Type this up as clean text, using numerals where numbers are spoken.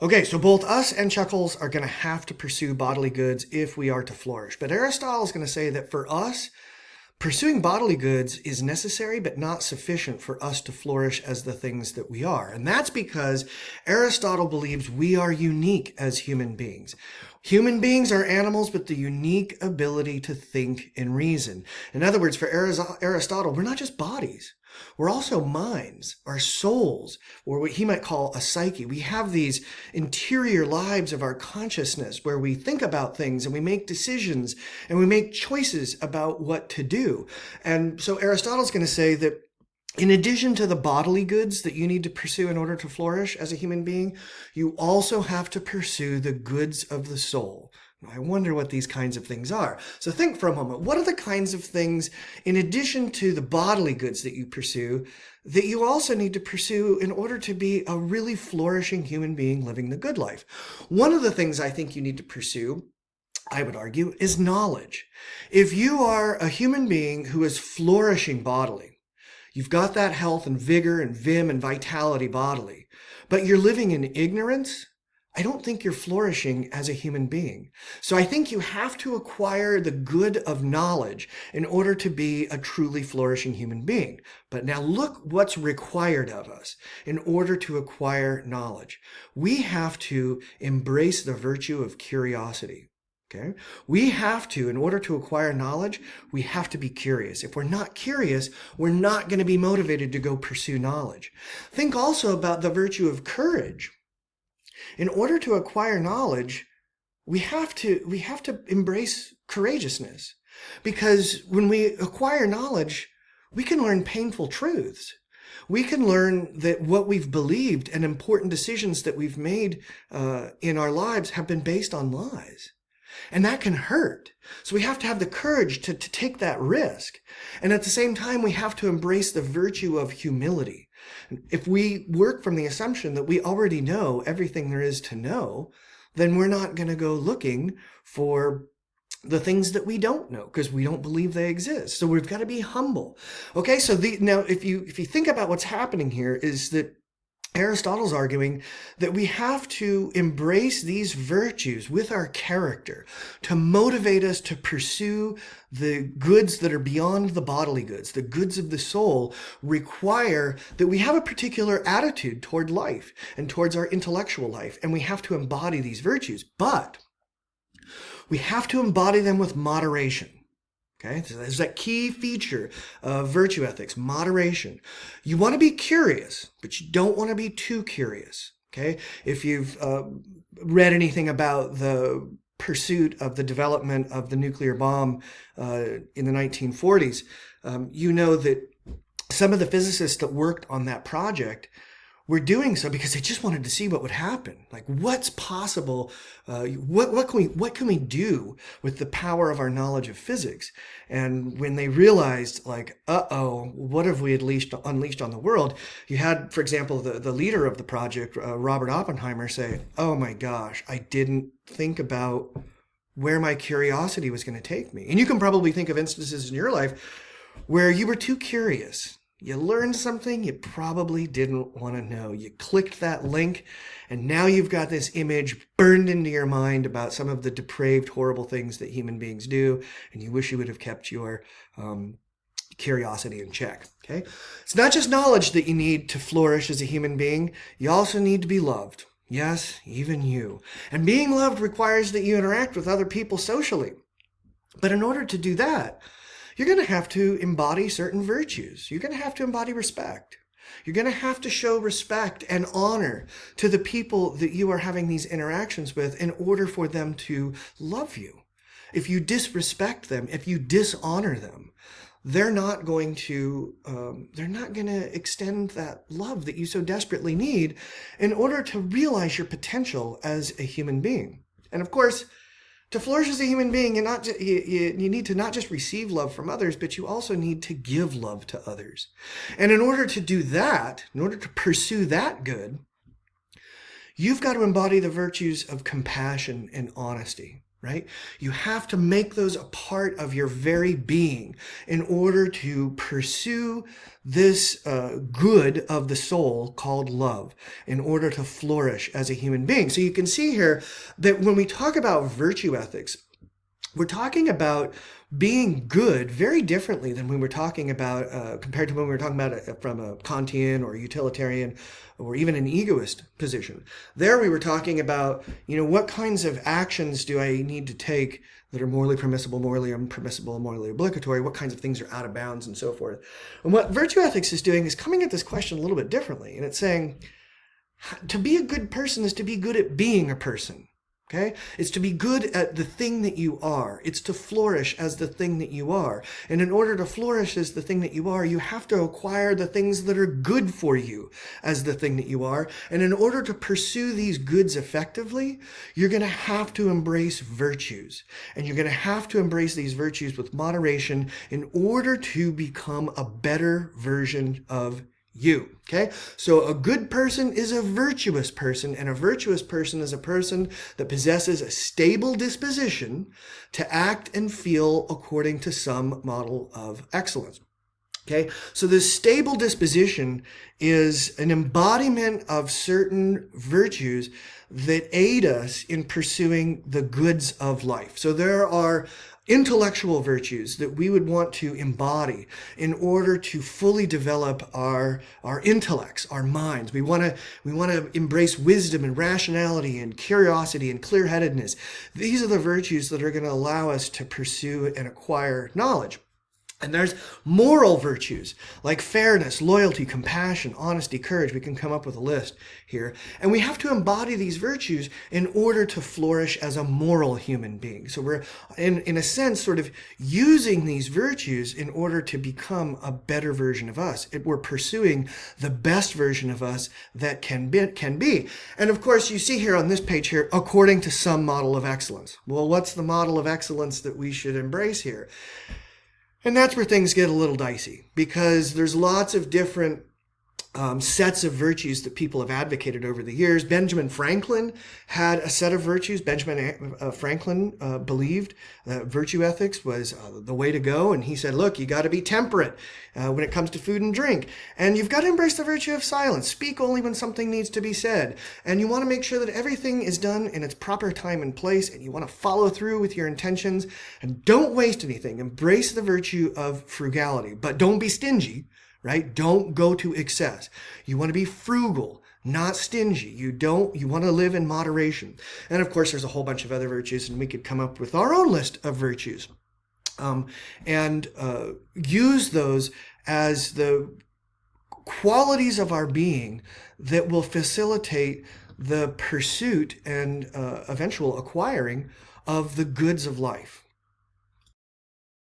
Okay, so both us and Chuckles are going to have to pursue bodily goods if we are to flourish. But Aristotle is going to say that for us, pursuing bodily goods is necessary but not sufficient for us to flourish as the things that we are. And that's because Aristotle believes we are unique as human beings. Human beings are animals with the unique ability to think and reason. In other words, for Aristotle, we're not just bodies. We're also minds, our souls, or what he might call a psyche. We have these interior lives of our consciousness where we think about things and we make decisions and we make choices about what to do. And so Aristotle's going to say that in addition to the bodily goods that you need to pursue in order to flourish as a human being, you also have to pursue the goods of the soul. I wonder what these kinds of things are. So think for a moment. What are the kinds of things, in addition to the bodily goods that you pursue, that you also need to pursue in order to be a really flourishing human being living the good life? One of the things I think you need to pursue, I would argue, is knowledge. If you are a human being who is flourishing bodily, you've got that health and vigor and vim and vitality bodily, but you're living in ignorance, I don't think you're flourishing as a human being. So I think you have to acquire the good of knowledge in order to be a truly flourishing human being. But now look what's required of us in order to acquire knowledge. We have to embrace the virtue of curiosity. Okay? We have to, in order to acquire knowledge, we have to be curious. If we're not curious, we're not going to be motivated to go pursue knowledge. Think also about the virtue of courage. In order to acquire knowledge, we have to embrace courageousness, because when we acquire knowledge, we can learn painful truths. We can learn that what we've believed and important decisions that we've made in our lives have been based on lies. And that can hurt. So we have to have the courage to take that risk. And at the same time, we have to embrace the virtue of humility. If we work from the assumption that we already know everything there is to know, then we're not going to go looking for the things that we don't know because we don't believe they exist. So we've got to be humble. Okay, so now if you think about what's happening here is that Aristotle's arguing that we have to embrace these virtues with our character to motivate us to pursue the goods that are beyond the bodily goods. The goods of the soul require that we have a particular attitude toward life and towards our intellectual life, and we have to embody these virtues, but we have to embody them with moderation. Okay, so there's that key feature of virtue ethics, moderation. You want to be curious, but you don't want to be too curious. Okay, if you've read anything about the pursuit of the development of the nuclear bomb in the 1940s, you know that some of the physicists that worked on that project were doing so because they just wanted to see what would happen. Like, what's possible? What can we do with the power of our knowledge of physics? And when they realized, like, what have we at least unleashed on the world? You had, for example, the leader of the project, Robert Oppenheimer, say, "Oh my gosh, I didn't think about where my curiosity was going to take me." And you can probably think of instances in your life where you were too curious. You learned something you probably didn't want to know. You clicked that link, and now you've got this image burned into your mind about some of the depraved, horrible things that human beings do, and you wish you would have kept your curiosity in check. Okay? It's not just knowledge that you need to flourish as a human being. You also need to be loved. Yes, even you. And being loved requires that you interact with other people socially. But in order to do that, you're going to have to embody certain virtues. You're going to have to embody respect. You're going to have to show respect and honor to the people that you are having these interactions with in order for them to love you. If you disrespect them, if you dishonor them, they're not going to extend that love that you so desperately need in order to realize your potential as a human being. And of course, to flourish as a human being, you need to not just receive love from others, but you also need to give love to others. And in order to do that, in order to pursue that good, you've got to embody the virtues of compassion and honesty. right? You have to make those a part of your very being in order to pursue this good of the soul called love, in order to flourish as a human being. So you can see here that when we talk about virtue ethics, we're talking about being good very differently than when we're talking about, compared to when we were talking about it from a Kantian or utilitarian or even an egoist position. There we were talking about, what kinds of actions do I need to take that are morally permissible, morally impermissible, morally obligatory, what kinds of things are out of bounds, and so forth. And what virtue ethics is doing is coming at this question a little bit differently. And it's saying, to be a good person is to be good at being a person. Okay? It's to be good at the thing that you are. It's to flourish as the thing that you are. And in order to flourish as the thing that you are, you have to acquire the things that are good for you as the thing that you are. And in order to pursue these goods effectively, you're going to have to embrace virtues. And you're going to have to embrace these virtues with moderation in order to become a better version of you. Okay? So a good person is a virtuous person, and a virtuous person is a person that possesses a stable disposition to act and feel according to some model of excellence. Okay? So this stable disposition is an embodiment of certain virtues that aid us in pursuing the goods of life. So there are intellectual virtues that we would want to embody in order to fully develop our intellects, our minds. We want to embrace wisdom and rationality and curiosity and clear-headedness. These are the virtues that are going to allow us to pursue and acquire knowledge. And there's moral virtues like fairness, loyalty, compassion, honesty, courage. We can come up with a list here. And we have to embody these virtues in order to flourish as a moral human being. So we're, in a sense, sort of using these virtues in order to become a better version of us. We're pursuing the best version of us that can be. And of course, you see here on this page here, according to some model of excellence. Well, what's the model of excellence that we should embrace here? And that's where things get a little dicey, because there's lots of different sets of virtues that people have advocated over the years. Benjamin Franklin had a set of virtues. Benjamin Franklin believed that virtue ethics was the way to go. And he said, look, you got to be temperate when it comes to food and drink. And you've got to embrace the virtue of silence. Speak only when something needs to be said. And you want to make sure that everything is done in its proper time and place. And you want to follow through with your intentions. And don't waste anything. Embrace the virtue of frugality. But don't be stingy. Right? Don't go to excess. You want to be frugal, not stingy. You want to live in moderation. And of course, there's a whole bunch of other virtues, and we could come up with our own list of virtues and use those as the qualities of our being that will facilitate the pursuit and eventual acquiring of the goods of life.